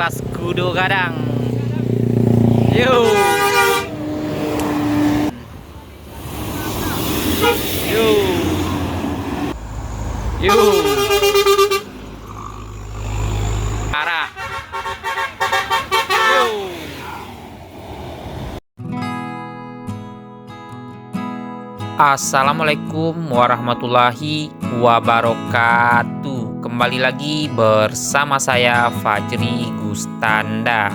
Pas kudu kadang. Yo. Yo. Yo. Arah. Yo. Assalamualaikum warahmatullahi wabarakatuh. Kembali lagi bersama saya Fajri Gustanda.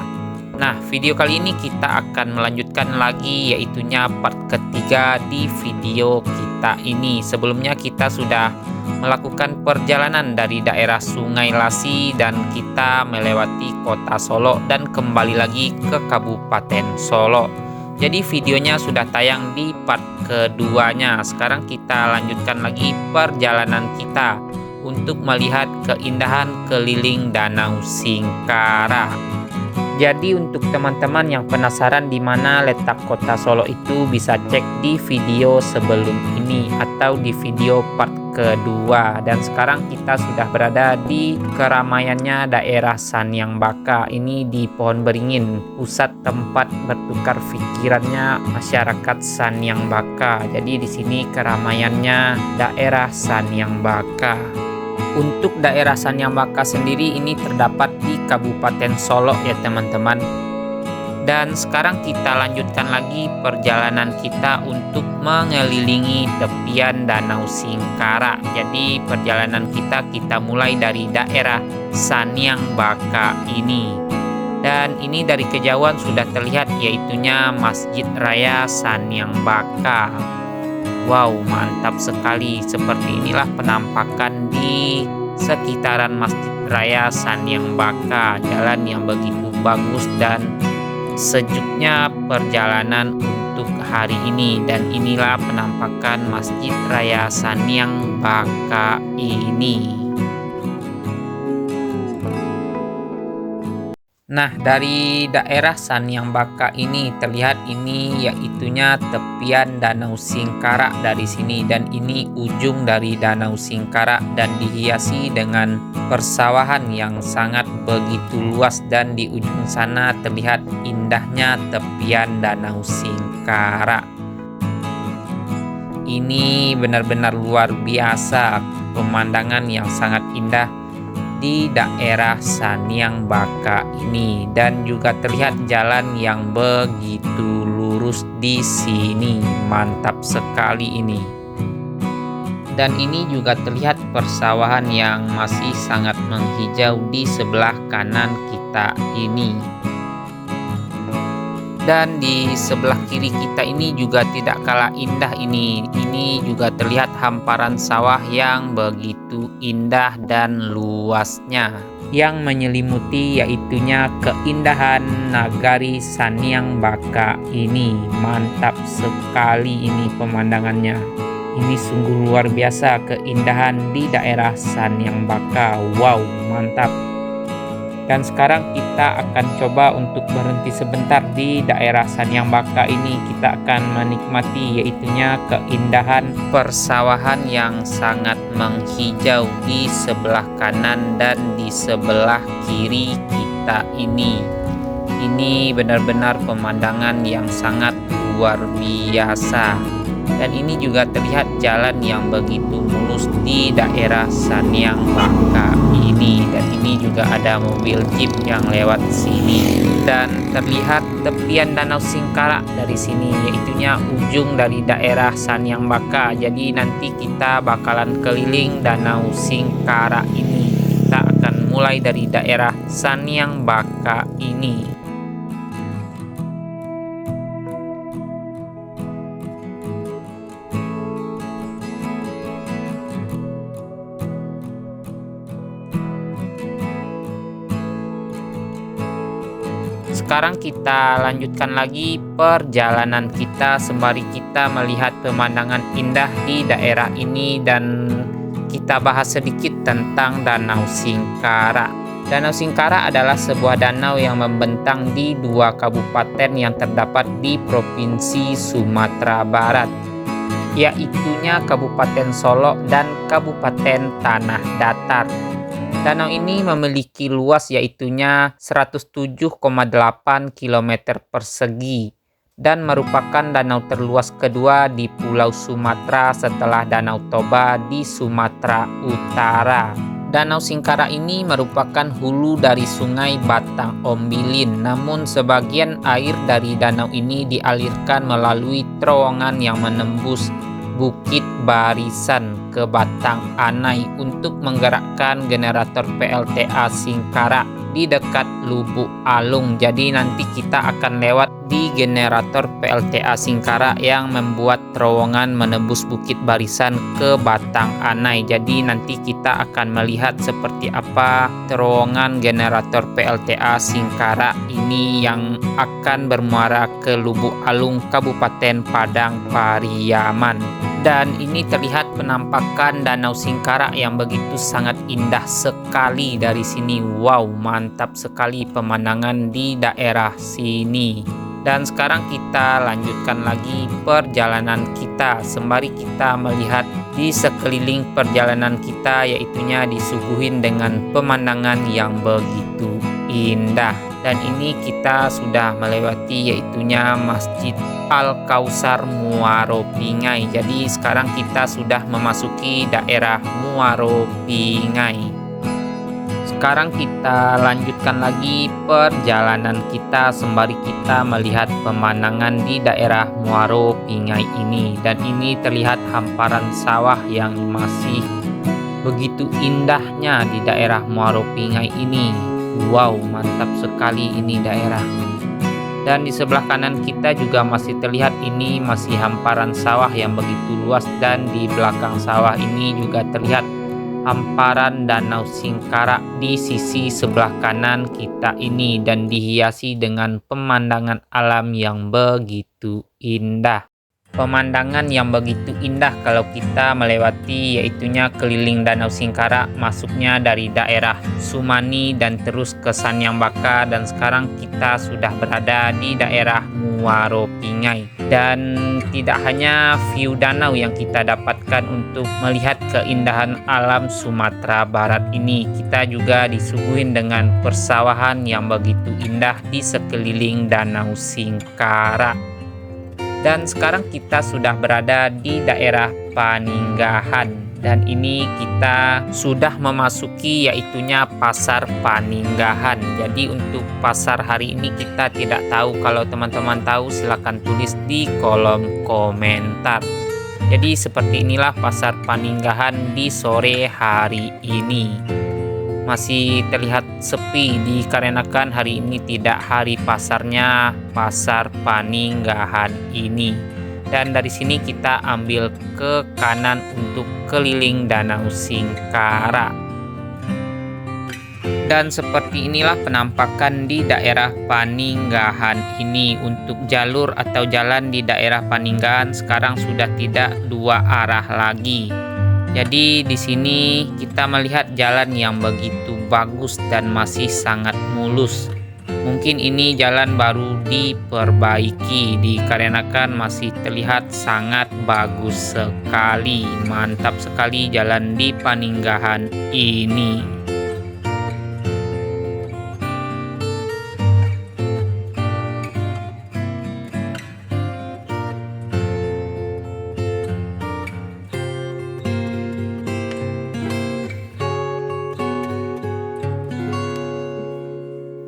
Nah, video kali ini kita akan melanjutkan lagi, yaitunya part ketiga di video kita ini. Sebelumnya kita sudah melakukan perjalanan dari daerah Sungai Lasi dan kita melewati kota Solo dan kembali lagi ke Kabupaten Solo. Jadi videonya sudah tayang di part keduanya. Sekarang kita lanjutkan lagi perjalanan kita untuk melihat keindahan keliling Danau Singkara. Jadi untuk teman-teman yang penasaran di mana letak kota Solo itu, bisa cek di video sebelum ini atau di video part kedua. Dan sekarang kita sudah berada di keramaiannya daerah Sanyang Baka. Ini di Pohon Beringin, pusat tempat bertukar pikirannya masyarakat Sanyang Baka. Jadi di sini keramaiannya daerah Sanyang Baka. Untuk daerah Sanyang Baka sendiri ini terdapat di Kabupaten Solo ya teman-teman. Dan sekarang kita lanjutkan lagi perjalanan kita untuk mengelilingi tepian Danau Singkara. Jadi perjalanan kita mulai dari daerah Sanyang Baka ini. Dan ini dari kejauhan sudah terlihat yaitunya Masjid Raya Sanyang Baka. Wow, mantap sekali. Seperti inilah penampakan di sekitaran Masjid Raya Sanyang Baka. Jalan yang begitu bagus dan sejuknya perjalanan untuk hari ini. Dan inilah penampakan Masjid Raya Sanyang Baka ini. Nah, dari daerah Sanyang Baka ini terlihat ini yaitunya tepian Danau Singkara dari sini, dan ini ujung dari Danau Singkara dan dihiasi dengan persawahan yang sangat begitu luas, dan di ujung sana terlihat indahnya tepian Danau Singkara. Ini benar-benar luar biasa, pemandangan yang sangat indah di daerah Sanyang Baka ini, dan juga terlihat jalan yang begitu lurus di sini. Mantap sekali ini. Dan ini juga terlihat persawahan yang masih sangat menghijau di sebelah kanan kita ini. Dan di sebelah kiri kita ini juga tidak kalah indah ini. Ini juga terlihat hamparan sawah yang begitu indah dan luasnya, yang menyelimuti yaitunya keindahan Nagari Sanyang Baka ini. Mantap sekali ini pemandangannya. Ini sungguh luar biasa keindahan di daerah Sanyang Baka. Wow, mantap. Dan sekarang kita akan coba untuk berhenti sebentar di daerah Sanyang Baka ini. Kita akan menikmati yaitunya keindahan persawahan yang sangat menghijau di sebelah kanan dan di sebelah kiri kita ini. Ini benar-benar pemandangan yang sangat luar biasa. Dan ini juga terlihat jalan yang begitu mulus di daerah Sanyang Baka ini. Dan ini juga ada mobil jeep yang lewat sini. Dan terlihat tepian Danau Singkara dari sini, yaitunya ujung dari daerah Sanyang Baka. Jadi nanti kita bakalan keliling Danau Singkara ini. Kita akan mulai dari daerah Sanyang Baka ini. Sekarang kita lanjutkan lagi perjalanan kita sembari kita melihat pemandangan indah di daerah ini, dan kita bahas sedikit tentang Danau Singkara. Danau Singkara adalah sebuah danau yang membentang di dua kabupaten yang terdapat di Provinsi Sumatera Barat, yaitunya Kabupaten Solo dan Kabupaten Tanah Datar. Danau ini memiliki luas yaitunya 107,8 km persegi dan merupakan danau terluas kedua di Pulau Sumatera setelah Danau Toba di Sumatera Utara. Danau Singkara ini merupakan hulu dari Sungai Batang Ombilin, namun sebagian air dari danau ini dialirkan melalui terowongan yang menembus Bukit Barisan ke Batang Anai untuk menggerakkan generator PLTA Singkara di dekat Lubuk Alung. Jadi nanti kita akan lewat di generator PLTA Singkara yang membuat terowongan menembus Bukit Barisan ke Batang Anai. Jadi nanti kita akan melihat seperti apa terowongan generator PLTA Singkara ini yang akan bermuara ke Lubuk Alung, Kabupaten Padang Pariaman. Dan ini terlihat penampakan Danau Singkara yang begitu sangat indah sekali dari sini. Wow, mantap sekali pemandangan di daerah sini. Dan sekarang kita lanjutkan lagi perjalanan kita. Sembari kita melihat di sekeliling perjalanan kita, yaitunya disuguhin dengan pemandangan yang begitu indah. Dan ini kita sudah melewati yaitunya Masjid Al-Kausar Muaro Pingai. Jadi sekarang kita sudah memasuki daerah Muaro Pingai. Sekarang kita lanjutkan lagi perjalanan kita sembari kita melihat pemandangan di daerah Muaro Pingai ini. Dan ini terlihat hamparan sawah yang masih begitu indahnya di daerah Muaro Pingai ini. Wow, mantap sekali ini daerah. Dan di sebelah kanan kita juga masih terlihat ini masih hamparan sawah yang begitu luas, dan di belakang sawah ini juga terlihat hamparan Danau Singkara di sisi sebelah kanan kita ini, dan dihiasi dengan pemandangan alam yang begitu indah. Pemandangan yang begitu indah kalau kita melewati yaitunya keliling Danau Singkara, masuknya dari daerah Sumani dan terus ke Sanyambaka, dan sekarang kita sudah berada di daerah Muaro Pingai. Dan tidak hanya view danau yang kita dapatkan untuk melihat keindahan alam Sumatera Barat ini, kita juga disuguhin dengan persawahan yang begitu indah di sekeliling Danau Singkara. Dan sekarang kita sudah berada di daerah Paninggahan, dan ini kita sudah memasuki yaitunya Pasar Paninggahan. Jadi untuk pasar hari ini kita tidak tahu. Kalau teman-teman tahu silahkan tulis di kolom komentar. Jadi seperti inilah Pasar Paninggahan di sore hari ini. Masih terlihat sepi dikarenakan hari ini tidak hari pasarnya Pasar Paninggahan ini. Dan dari sini kita ambil ke kanan untuk keliling Danau Singkara. Dan seperti inilah penampakan di daerah Paninggahan ini. Untuk jalur atau jalan di daerah Paninggahan sekarang sudah tidak dua arah lagi. Jadi di sini kita melihat jalan yang begitu bagus dan masih sangat mulus. Mungkin ini jalan baru diperbaiki dikarenakan masih terlihat sangat bagus sekali. Mantap sekali jalan di Paninggahan ini.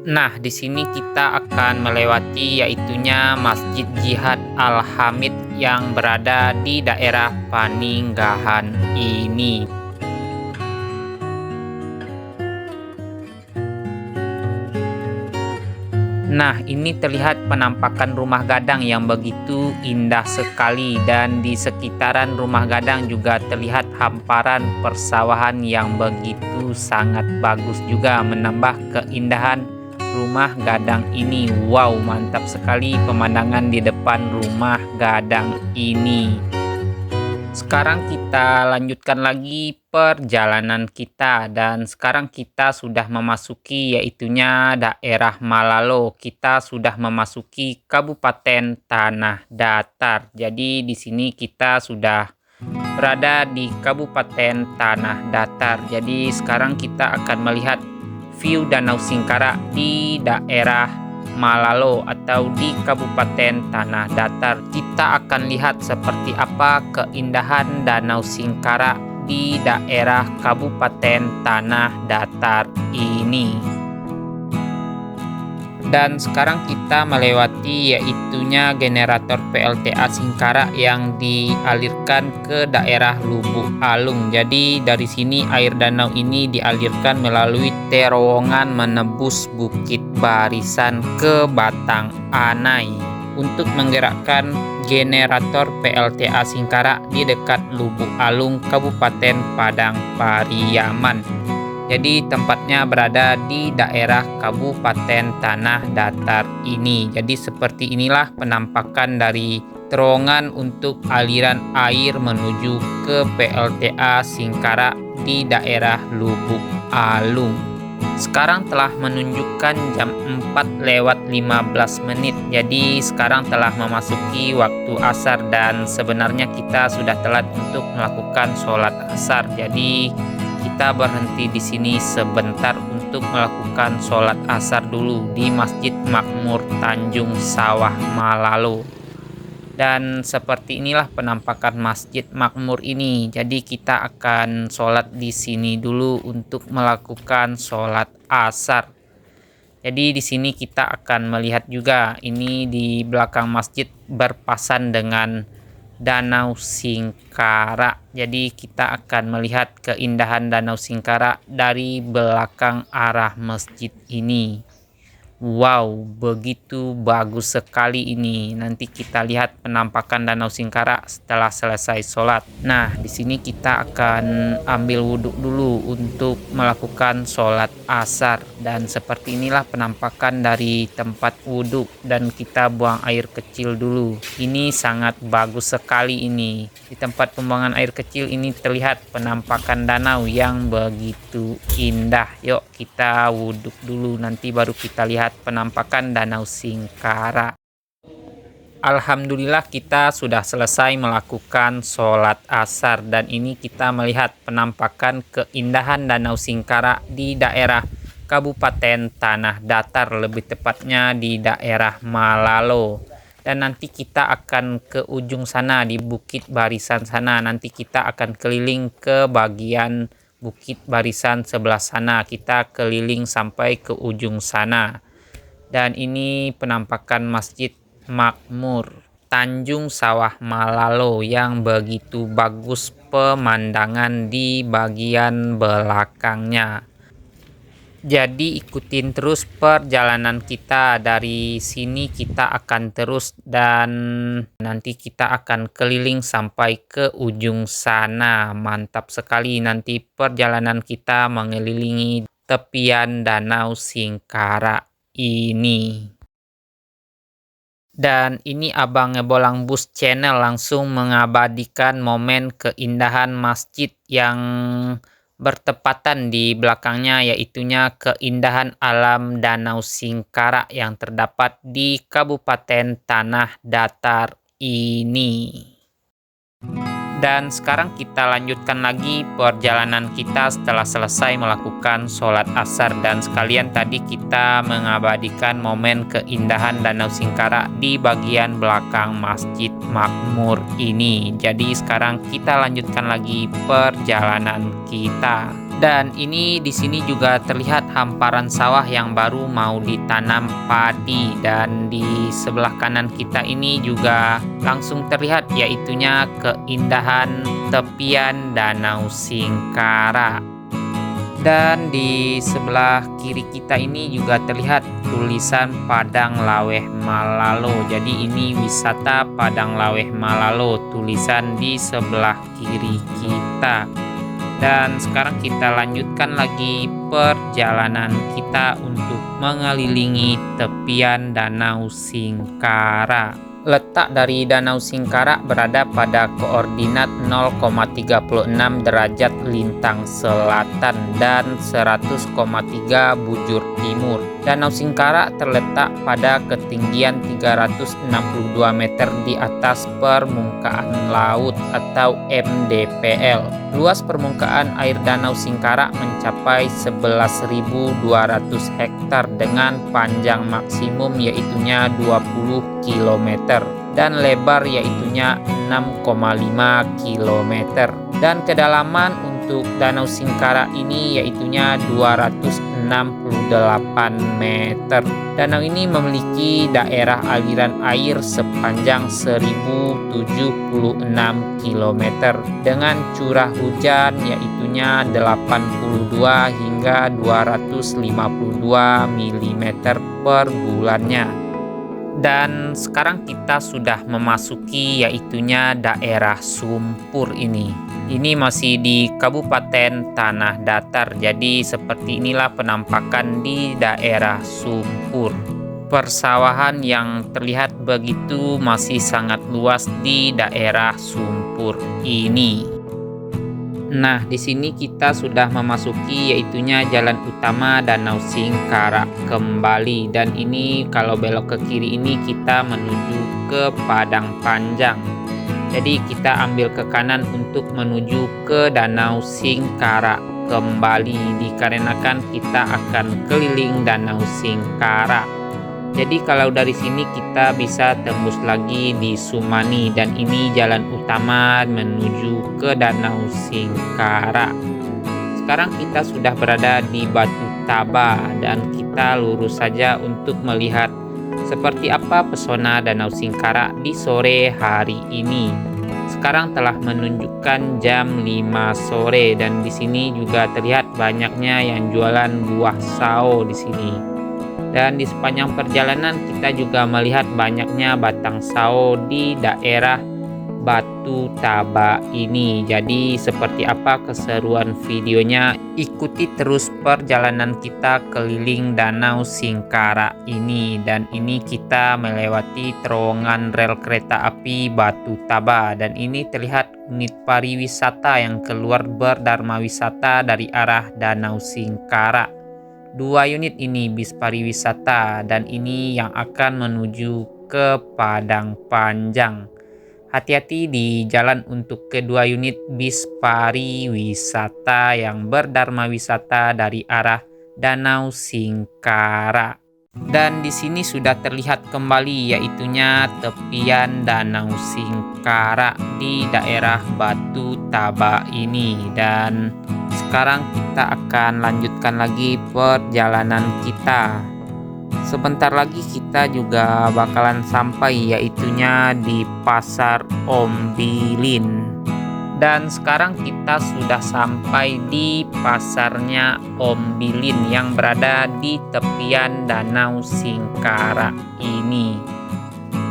Nah, di sini kita akan melewati yaitunya Masjid Jihad Al-Hamid yang berada di daerah Paninggahan ini. Nah, ini terlihat penampakan rumah gadang yang begitu indah sekali, dan di sekitaran rumah gadang juga terlihat hamparan persawahan yang begitu sangat bagus juga menambah keindahan rumah gadang ini. Wow, mantap sekali pemandangan di depan rumah gadang ini. Sekarang kita lanjutkan lagi perjalanan kita, dan sekarang kita sudah memasuki yaitunya daerah Malalo. Kita sudah memasuki Kabupaten Tanah Datar. Jadi di sini kita sudah berada di Kabupaten Tanah Datar. Jadi sekarang kita akan melihat view Danau Singkara di daerah Malalo atau di Kabupaten Tanah Datar. Kita akan lihat seperti apa keindahan Danau Singkara di daerah Kabupaten Tanah Datar ini. Dan sekarang kita melewati yaitunya generator PLTA Singkara yang dialirkan ke daerah Lubuk Alung. Jadi dari sini air danau ini dialirkan melalui terowongan menembus Bukit Barisan ke Batang Anai untuk menggerakkan generator PLTA Singkara di dekat Lubuk Alung, Kabupaten Padang Pariaman. Jadi tempatnya berada di daerah Kabupaten Tanah Datar ini. Jadi seperti inilah penampakan dari terowongan untuk aliran air menuju ke PLTA Singkara di daerah Lubuk Alung. Sekarang telah menunjukkan jam 4:15. Jadi sekarang telah memasuki waktu asar dan sebenarnya kita sudah telat untuk melakukan sholat asar. Jadi kita berhenti di sini sebentar untuk melakukan sholat asar dulu di Masjid Makmur Tanjung Sawah Malalo. Dan seperti inilah penampakan Masjid Makmur ini. Jadi kita akan sholat di sini dulu untuk melakukan sholat asar. Jadi di sini kita akan melihat juga ini di belakang masjid berpasan dengan Danau Singkara. Jadi kita akan melihat keindahan Danau Singkara dari belakang arah masjid ini. Wow, begitu bagus sekali ini. Nanti kita lihat penampakan Danau Singkara setelah selesai sholat. Nah, di sini kita akan ambil wudhu dulu untuk melakukan sholat asar. Dan seperti inilah penampakan dari tempat wudhu. Dan kita buang air kecil dulu. Ini sangat bagus sekali ini. Di tempat pembuangan air kecil ini terlihat penampakan danau yang begitu indah. Yuk kita wudhu dulu, nanti baru kita lihat penampakan Danau Singkara. Alhamdulillah kita sudah selesai melakukan sholat asar dan ini kita melihat penampakan keindahan Danau Singkara di daerah Kabupaten Tanah Datar, lebih tepatnya di daerah Malalo. Dan nanti kita akan ke ujung sana di Bukit Barisan sana. Nanti kita akan keliling ke bagian Bukit Barisan sebelah sana. Kita keliling sampai ke ujung sana. Dan ini penampakan Masjid Makmur Tanjung Sawah Malalo yang begitu bagus pemandangan di bagian belakangnya. Jadi ikutin terus perjalanan kita. Dari sini kita akan terus dan nanti kita akan keliling sampai ke ujung sana. Mantap sekali nanti perjalanan kita mengelilingi tepian Danau Singkara ini. Dan ini Abang Ngebolang Bus Channel langsung mengabadikan momen keindahan masjid yang bertepatan di belakangnya, yaitunya keindahan alam Danau Singkara yang terdapat di Kabupaten Tanah Datar ini. Dan sekarang kita lanjutkan lagi perjalanan kita setelah selesai melakukan sholat asar. Dan sekalian tadi kita mengabadikan momen keindahan Danau Singkara di bagian belakang Masjid Makmur ini. Jadi sekarang kita lanjutkan lagi perjalanan kita. Dan ini di sini juga terlihat hamparan sawah yang baru mau ditanam padi, dan di sebelah kanan kita ini juga langsung terlihat yaitunya keindahan tepian Danau Singkara. Dan di sebelah kiri kita ini juga terlihat tulisan Padang Laweh Malalo. Jadi ini wisata Padang Laweh Malalo, tulisan di sebelah kiri kita. Dan sekarang kita lanjutkan lagi perjalanan kita untuk mengelilingi tepian Danau Singkara. Letak dari Danau Singkara berada pada koordinat 0,36 derajat lintang selatan dan 100,3 bujur timur. Danau Singkara terletak pada ketinggian 362 meter di atas permukaan laut atau MDPL. Luas permukaan air Danau Singkara mencapai 11.200 hektar dengan panjang maksimum yaitunya 20 km dan lebar yaitunya 6,5 km. Dan kedalaman untuk Danau Singkara ini yaitunya 268 meter. Danau ini memiliki daerah aliran air sepanjang 1076 km dengan curah hujan yaitunya 82 hingga 252 mm per bulannya. Dan sekarang kita sudah memasuki yaitunya daerah Sumpur ini. Ini masih di Kabupaten Tanah Datar. Jadi seperti inilah penampakan di daerah Sumpur. Persawahan yang terlihat begitu masih sangat luas di daerah Sumpur ini. Nah, di sini kita sudah memasuki yaitunya jalan utama Danau Singkara kembali, dan ini kalau belok ke kiri ini kita menuju ke Padang Panjang. Jadi kita ambil ke kanan untuk menuju ke Danau Singkara kembali dikarenakan kita akan keliling Danau Singkara. Jadi kalau dari sini kita bisa tembus lagi di Sumani, dan ini jalan utama menuju ke Danau Singkara. Sekarang kita sudah berada di Batu Taba dan kita lurus saja untuk melihat seperti apa pesona Danau Singkara di sore hari ini. Sekarang telah menunjukkan jam 5 sore dan di sini juga terlihat banyaknya yang jualan buah sao di sini. Dan di sepanjang perjalanan kita juga melihat banyaknya batang sao di daerah Batu Taba ini. Jadi seperti apa keseruan videonya? Ikuti terus perjalanan kita keliling Danau Singkara ini. Dan ini kita melewati terowongan rel kereta api Batu Taba. Dan ini terlihat unit pariwisata yang keluar berdharma wisata dari arah Danau Singkara. 2 unit ini bis pariwisata dan ini yang akan menuju ke Padang Panjang. Hati-hati di jalan untuk kedua unit bis pariwisata yang berdharma wisata dari arah Danau Singkara. Dan di sini sudah terlihat kembali yaitunya tepian Danau Singkara di daerah Batu Taba ini. Dan sekarang kita akan lanjutkan lagi perjalanan kita. Sebentar lagi kita juga bakalan sampai yaitunya di Pasar Ombilin. Dan sekarang kita sudah sampai di pasarnya Ombilin yang berada di tepian Danau Singkara ini.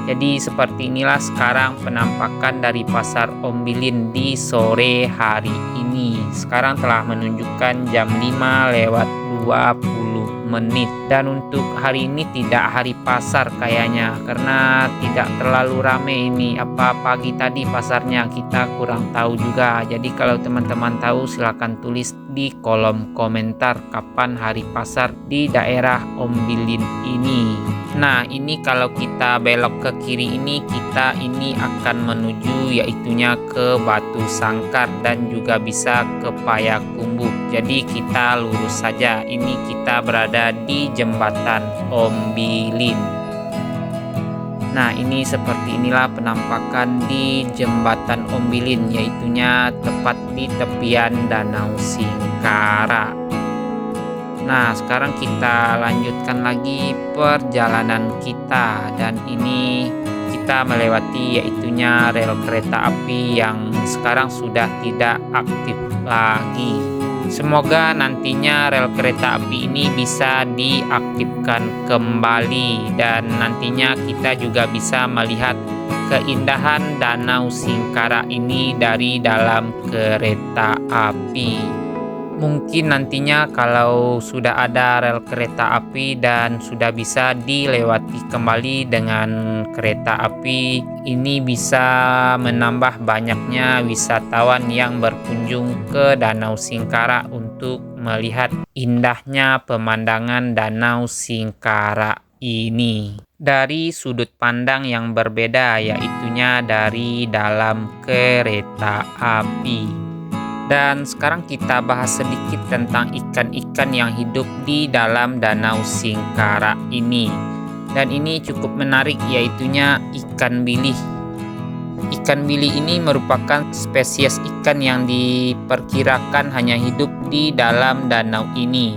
Jadi seperti inilah sekarang penampakan dari Pasar Ombilin di sore hari ini. Sekarang telah menunjukkan jam 5 lewat 20 menit. Dan untuk hari ini tidak hari pasar kayaknya, karena tidak terlalu rame ini. Apa pagi tadi pasarnya kita kurang tahu juga. Jadi kalau teman-teman tahu silahkan tulis di kolom komentar kapan hari pasar di daerah Ombilin ini. Nah, ini kalau kita belok ke kiri ini, kita ini akan menuju yaitunya ke Batu Sangkar dan juga bisa ke Payakumbuh. Jadi kita lurus saja. Ini kita berada di jembatan Ombilin. Nah, ini seperti inilah penampakan di jembatan Ombilin, yaitunya tepat di tepian Danau Singkara. Nah, sekarang kita lanjutkan lagi perjalanan kita, dan ini kita melewati yaitunya rel kereta api yang sekarang sudah tidak aktif lagi. Semoga nantinya rel kereta api ini bisa diaktifkan kembali dan nantinya kita juga bisa melihat keindahan Danau Singkara ini dari dalam kereta api. Mungkin nantinya kalau sudah ada rel kereta api dan sudah bisa dilewati kembali dengan kereta api, ini bisa menambah banyaknya wisatawan yang berkunjung ke Danau Singkara untuk untuk melihat indahnya pemandangan Danau Singkara ini dari sudut pandang yang berbeda, yaitunya dari dalam kereta api. Dan sekarang kita bahas sedikit tentang ikan-ikan yang hidup di dalam Danau Singkara ini. Dan ini cukup menarik, yaitunya ikan bilih. Ikan bilih ini merupakan spesies ikan yang diperkirakan hanya hidup di dalam danau ini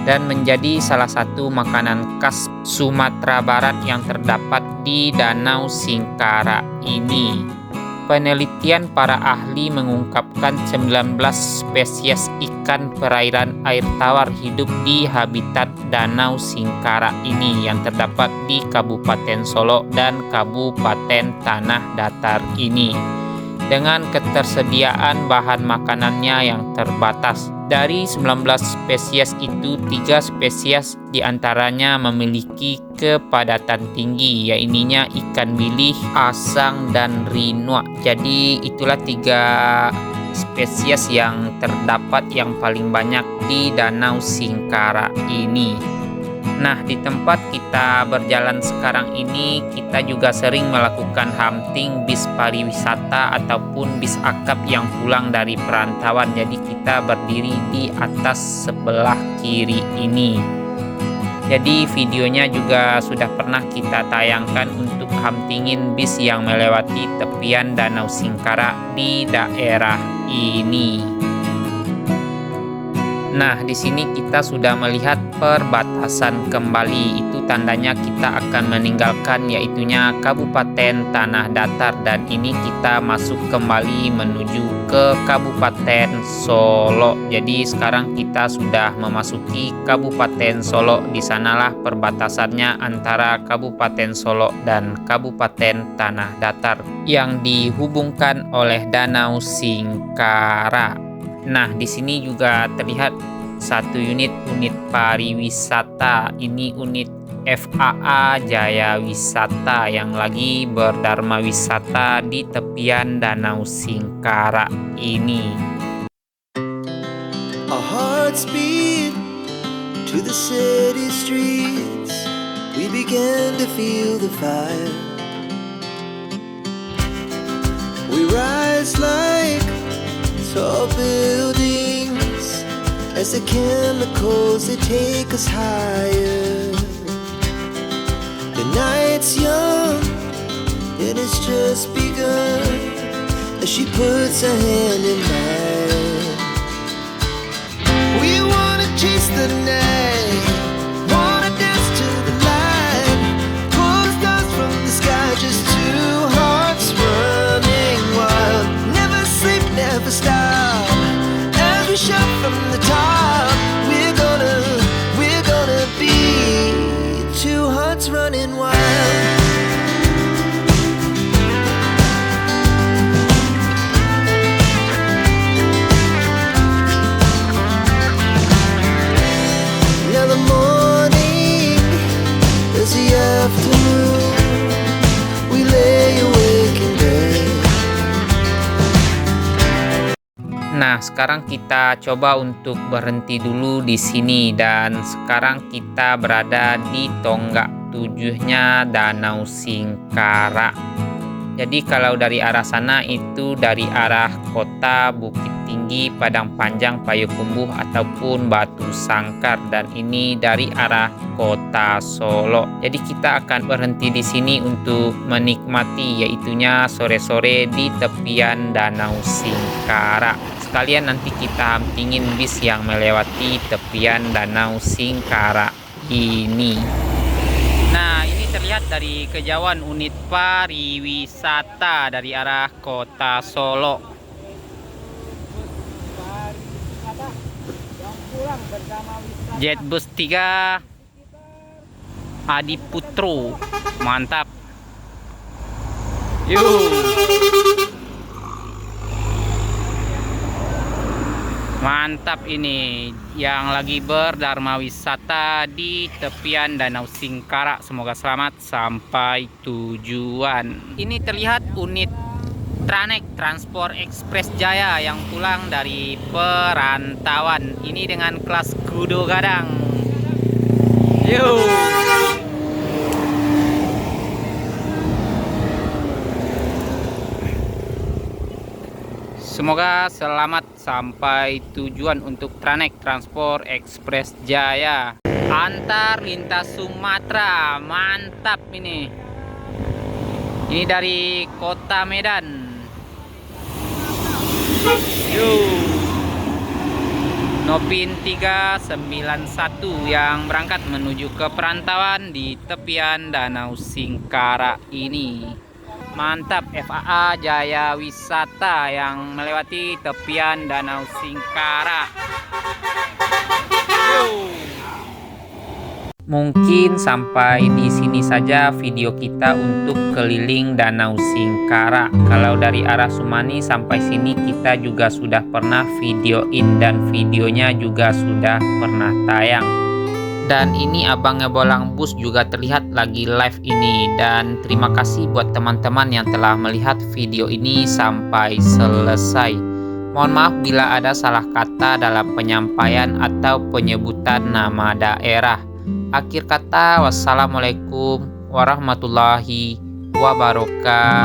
dan menjadi salah satu makanan khas Sumatera Barat yang terdapat di Danau Singkara ini. Penelitian para ahli mengungkapkan 19 spesies ikan perairan air tawar hidup di habitat Danau Singkara ini yang terdapat di Kabupaten Solok dan Kabupaten Tanah Datar ini. Dengan ketersediaan bahan makanannya yang terbatas, dari 19 spesies itu 3 spesies diantaranya memiliki kepadatan tinggi, yaitu ikan bilih, asang, dan rinua. Jadi itulah 3 spesies yang terdapat yang paling banyak di Danau Singkara ini. Nah, di tempat kita berjalan sekarang ini, kita juga sering melakukan hunting bis pariwisata ataupun bis akap yang pulang dari perantauan. Jadi kita berdiri di atas sebelah kiri ini. Jadi videonya juga sudah pernah kita tayangkan untuk huntingin bis yang melewati tepian Danau Singkara di daerah ini. Nah, di sini kita sudah melihat perbatasan kembali. Itu tandanya kita akan meninggalkan yaitunya Kabupaten Tanah Datar, dan ini kita masuk kembali menuju ke Kabupaten Solok. Jadi sekarang kita sudah memasuki Kabupaten Solok. Di sanalah perbatasannya antara Kabupaten Solok dan Kabupaten Tanah Datar yang dihubungkan oleh Danau Singkara. Nah, di sini juga terlihat satu unit pariwisata. Ini unit FAA Jaya Wisata yang lagi berdharma wisata di tepian Danau Singkara ini. Our hearts beat to the city streets. We began to feel the fire. We rise like tall buildings as the chemicals they take us higher. The night's young and it's just begun as she puts her hand in mine. We wanna chase the night, wanna dance to the light, pull the stars from the sky, just two hearts running wild. Never sleep, never stop, as we shout from the top. We're gonna be two hearts running wild. Now the morning is the afternoon. We lay awake in bed. Nah, sekarang kita coba untuk berhenti dulu di sini, dan sekarang kita berada di tonggak 7-nya Danau Singkara. Jadi kalau dari arah sana itu dari arah kota Bukit Tinggi, Padang Panjang, Payakumbuh ataupun Batu Sangkar, dan ini dari arah kota Solo. Jadi kita akan berhenti di sini untuk menikmati yaitunya sore-sore di tepian Danau Singkara. Sekalian nanti kita hampingin bis yang melewati tepian Danau Singkara ini. Nah, ini terlihat dari kejauhan unit pariwisata dari arah kota Solo. Jetbus 3 Adi Putro, mantap. Yuk. Mantap, ini yang lagi berdharma wisata di tepian Danau Singkara. Semoga selamat sampai tujuan. Ini terlihat unit Tranek Transport Express Jaya yang pulang dari perantauan. Ini dengan kelas kudo gadang. Yo. Semoga selamat sampai tujuan untuk Tranek Transport Express Jaya. Antar lintas Sumatera, mantap ini. Ini dari kota Medan. Yo. Nopin 391 yang berangkat menuju ke perantauan di tepian Danau Singkara ini. Mantap, FAA Jaya Wisata yang melewati tepian Danau Singkara. Yo. Mungkin sampai di sini saja video kita untuk keliling Danau Singkara. Kalau dari arah Sumani sampai sini kita juga sudah pernah videoin dan videonya juga sudah pernah tayang. Dan ini Abang Ngebolang Bus juga terlihat lagi live ini. Dan terima kasih buat teman-teman yang telah melihat video ini sampai selesai. Mohon maaf bila ada salah kata dalam penyampaian atau penyebutan nama daerah. Akhir kata, wassalamualaikum warahmatullahi wabarakatuh.